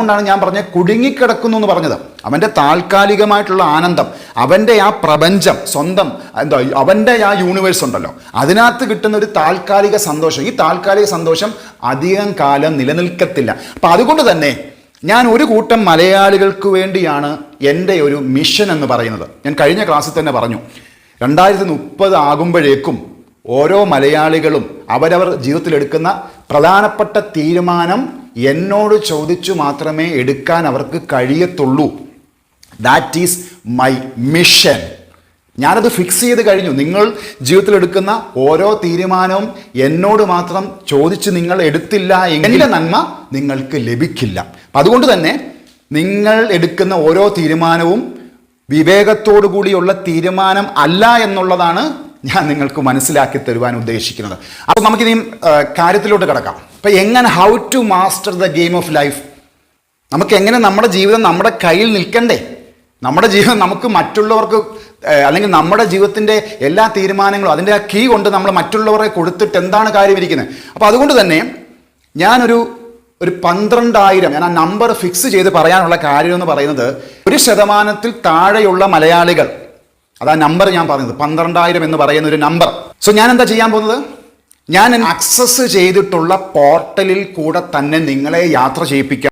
അതുകൊണ്ടാണ് ഞാൻ പറഞ്ഞത് കുടുങ്ങിക്കിടക്കുന്നു എന്ന് പറഞ്ഞത്. അവൻ്റെ താൽക്കാലികമായിട്ടുള്ള ആനന്ദം, അവൻ്റെ ആ പ്രപഞ്ചം, സ്വന്തം അവൻ്റെ ആ യൂണിവേഴ്സ് ഉണ്ടല്ലോ, അതിനകത്ത് കിട്ടുന്ന ഒരു താൽക്കാലിക സന്തോഷം, ഈ താൽക്കാലിക സന്തോഷം അധികം കാലം നിലനിൽക്കത്തില്ല. അപ്പം അതുകൊണ്ട് തന്നെ ഞാൻ ഒരു കൂട്ടം മലയാളികൾക്ക് വേണ്ടിയാണ് എൻ്റെ ഒരു മിഷൻ എന്ന് പറയുന്നത്. ഞാൻ കഴിഞ്ഞ ക്ലാസ്സിൽ തന്നെ പറഞ്ഞു, 2030 ആകുമ്പോഴേക്കും ഓരോ മലയാളികളും അവരവർ ജീവിതത്തിലെടുക്കുന്ന പ്രധാനപ്പെട്ട തീരുമാനം എന്നോട് ചോദിച്ചു മാത്രമേ എടുക്കാൻ അവർക്ക് കഴിയത്തുള്ളൂ. That is my mission. ഞാനത് ഫിക്സ് ചെയ്ത് കഴിഞ്ഞു. നിങ്ങൾ ജീവിതത്തിലെടുക്കുന്ന ഓരോ തീരുമാനവും എന്നോട് മാത്രം ചോദിച്ച് നിങ്ങൾ എടുത്തില്ല എങ്കിൽ എൻ്റെ നന്മ നിങ്ങൾക്ക് ലഭിക്കില്ല. അതുകൊണ്ട് തന്നെ നിങ്ങൾ എടുക്കുന്ന ഓരോ തീരുമാനവും വിവേകത്തോടു കൂടിയുള്ള തീരുമാനം അല്ല എന്നുള്ളതാണ് ഞാൻ നിങ്ങൾക്ക് മനസ്സിലാക്കി തരുവാൻ ഉദ്ദേശിക്കുന്നത്. അപ്പോൾ നമുക്കിനി കാര്യത്തിലോട്ട് കിടക്കാം. അപ്പം എങ്ങനെ how to master the game of life, നമുക്ക് എങ്ങനെ നമ്മുടെ ജീവിതം നമ്മുടെ കയ്യിൽ നിൽക്കണ്ടേ? നമ്മുടെ ജീവിതം നമുക്ക് മറ്റുള്ളവർക്ക് അല്ലെങ്കിൽ നമ്മുടെ ജീവിതത്തിൻ്റെ എല്ലാ തീരുമാനങ്ങളും അതിൻ്റെ ആ കീ കൊണ്ട് നമ്മൾ മറ്റുള്ളവരെ കൊടുത്തിട്ട് എന്താണ് കാര്യമിരിക്കുന്നത്? അപ്പോൾ അതുകൊണ്ട് തന്നെ ഞാനൊരു 12,000 ഞാൻ ആ നമ്പർ ഫിക്സ് ചെയ്ത് പറയാനുള്ള കാര്യം എന്ന് പറയുന്നത്, 1% താഴെയുള്ള മലയാളികൾ, അതാ നമ്പർ ഞാൻ പറഞ്ഞത് 12,000 എന്ന് പറയുന്ന ഒരു നമ്പർ. സോ ഞാൻ എന്താ ചെയ്യാൻ പോകുന്നത്, ഞാൻ ആക്സസ് ചെയ്തിട്ടുള്ള പോർട്ടലിൽ കൂടെ തന്നെ നിങ്ങളെ യാത്ര ചെയ്യിപ്പിക്കാം.